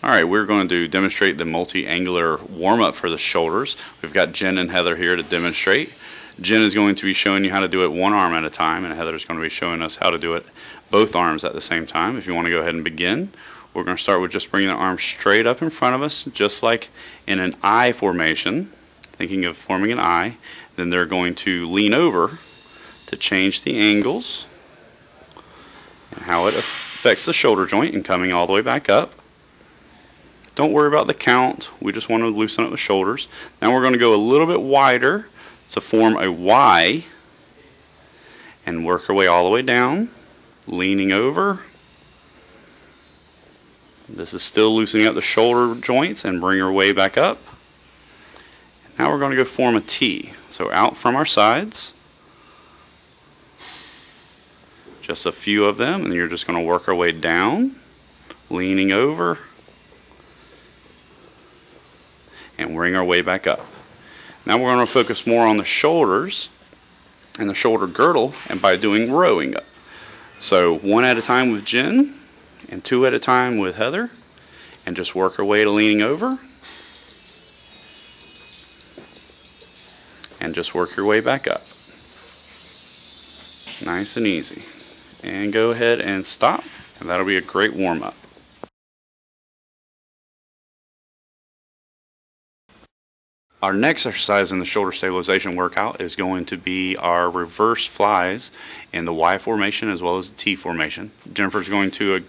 Alright, we're going to demonstrate the multi-angular warm-up for the shoulders. We've got Jen and Heather here to demonstrate. Jen is going to be showing you how to do it one arm at a time, and Heather is going to be showing us how to do it both arms at the same time. If you want to go ahead and begin, we're going to start with just bringing the arms straight up in front of us, just like in an I formation, thinking of forming an I. Then they're going to lean over to change the angles and how it affects the shoulder joint and coming all the way back up. Don't worry about the count, we just want to loosen up the shoulders. Now we're going to go a little bit wider to form a Y and work our way all the way down, leaning over. This is still loosening up the shoulder joints and bring our way back up. Now we're going to go form a T. So out from our sides, just a few of them, and you're just going to work our way down, leaning over, and bring our way back up. Now we're going to focus more on the shoulders and the shoulder girdle, and by doing rowing up. So one at a time with Jen and two at a time with Heather, and just work our way to leaning over and just work your way back up. Nice and easy. And go ahead and stop, and that'll be a great warm-up. Our next exercise in the shoulder stabilization workout is going to be our reverse flies in the Y formation as well as the T formation. Jennifer's going to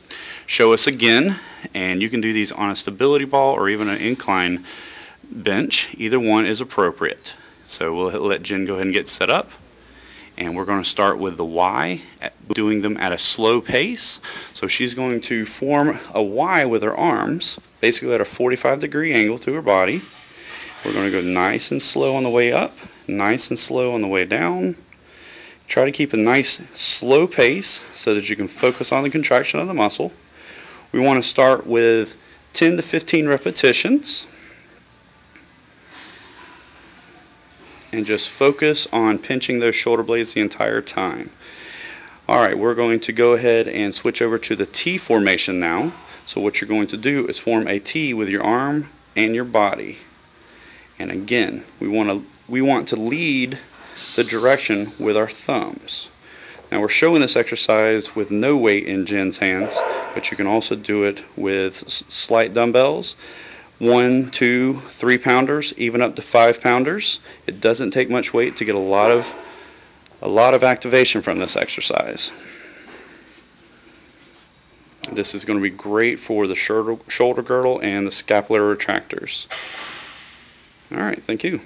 show us again, and you can do these on a stability ball or even an incline bench. Either one is appropriate. So we'll let Jen go ahead and get set up, and we're going to start with the Y, doing them at a slow pace. So she's going to form a Y with her arms, basically at a 45-degree angle to her body. We're going to go nice and slow on the way up, nice and slow on the way down. Try to keep a nice slow pace so that you can focus on the contraction of the muscle. We want to start with 10 to 15 repetitions. And just focus on pinching those shoulder blades the entire time. Alright, we're going to go ahead and switch over to the T formation now. So what you're going to do is form a T with your arm and your body. And again, we want to lead the direction with our thumbs. Now we're showing this exercise with no weight in Jen's hands, but you can also do it with slight dumbbells, 1, 2, 3 pounders, even up to 5 pounders. It doesn't take much weight to get a lot of activation from this exercise. This is going to be great for the shoulder girdle and the scapular retractors. Alright, thank you.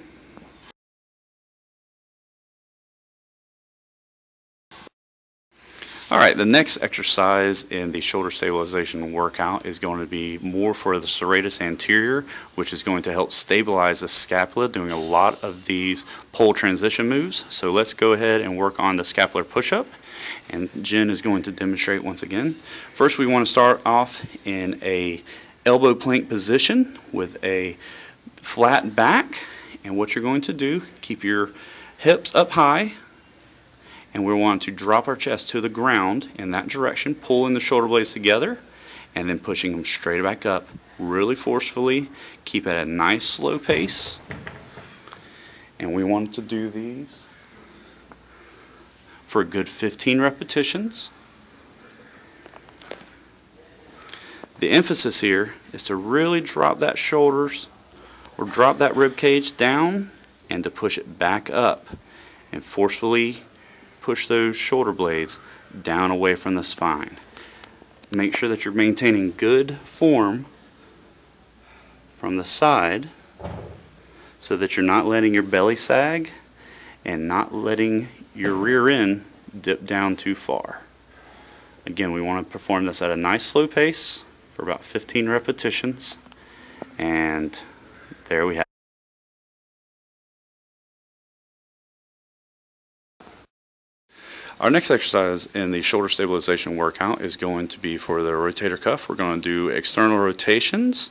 Alright, the next exercise in the shoulder stabilization workout is going to be more for the serratus anterior, which is going to help stabilize the scapula, doing a lot of these pole transition moves. So let's go ahead and work on the scapular push-up, and Jen is going to demonstrate once again. First, we want to start off in a elbow plank position with a flat back, and what you're going to do, keep your hips up high, and we want to drop our chest to the ground in that direction, pulling the shoulder blades together and then pushing them straight back up really forcefully. Keep it at a nice slow pace, and we want to do these for a good 15 repetitions. The emphasis here is to really drop that shoulders or drop that rib cage down and to push it back up and forcefully push those shoulder blades down away from the spine. Make sure that you're maintaining good form from the side so that you're not letting your belly sag and not letting your rear end dip down too far. Again, we want to perform this at a nice slow pace for about 15 repetitions, and there we have it. Our next exercise in the shoulder stabilization workout is going to be for the rotator cuff. We're going to do external rotations.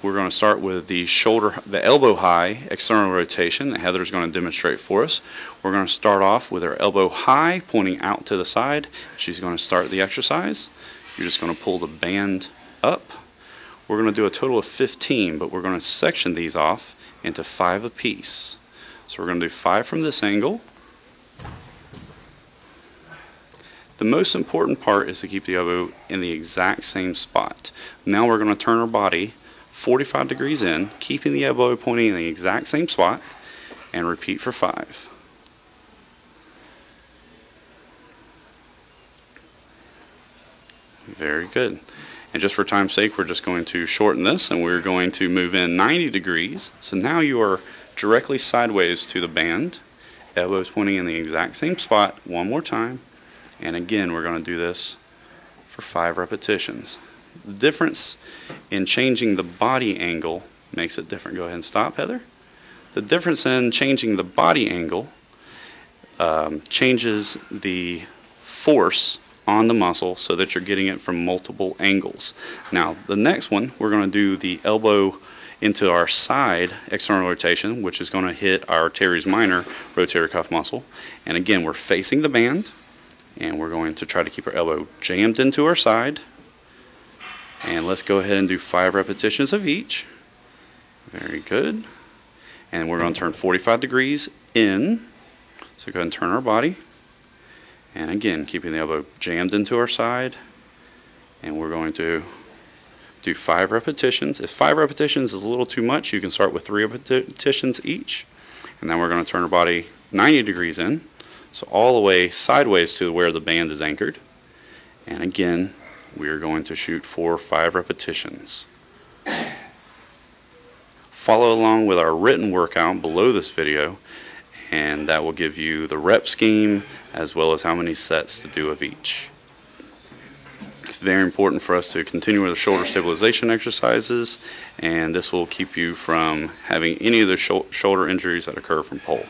We're going to start with the elbow high external rotation that Heather's going to demonstrate for us. We're going to start off with our elbow high pointing out to the side. She's going to start the exercise. You're just going to pull the band up. We're going to do a total of 15, but we're going to section these off into 5 apiece. So we're going to do 5 from this angle. The most important part is to keep the elbow in the exact same spot. Now we're going to turn our body 45 degrees in, keeping the elbow pointing in the exact same spot, and repeat for 5. Very good. And just for time's sake, we're just going to shorten this, and we're going to move in 90 degrees. So now you are directly sideways to the band, elbows pointing in the exact same spot. One more time. And again, we're going to do this for 5 repetitions. The difference in changing the body angle makes it different. Go ahead and stop, Heather. The difference in changing the body angle changes the force on the muscle so that you're getting it from multiple angles. Now, the next one, we're going to do the elbow into our side external rotation, which is going to hit our teres minor rotator cuff muscle. And again, we're facing the band, and we're going to try to keep our elbow jammed into our side. And let's go ahead and do 5 repetitions of each. Very good. And we're going to turn 45 degrees in. So go ahead and turn our body. And again, keeping the elbow jammed into our side. And we're going to do 5 repetitions. If 5 repetitions is a little too much, you can start with 3 repetitions each. And then we're going to turn our body 90 degrees in. So all the way sideways to where the band is anchored. And again, we are going to shoot for 5 repetitions. Follow along with our written workout below this video, and that will give you the rep scheme as well as how many sets to do of each. It's very important for us to continue with the shoulder stabilization exercises, and this will keep you from having any of the shoulder injuries that occur from pole.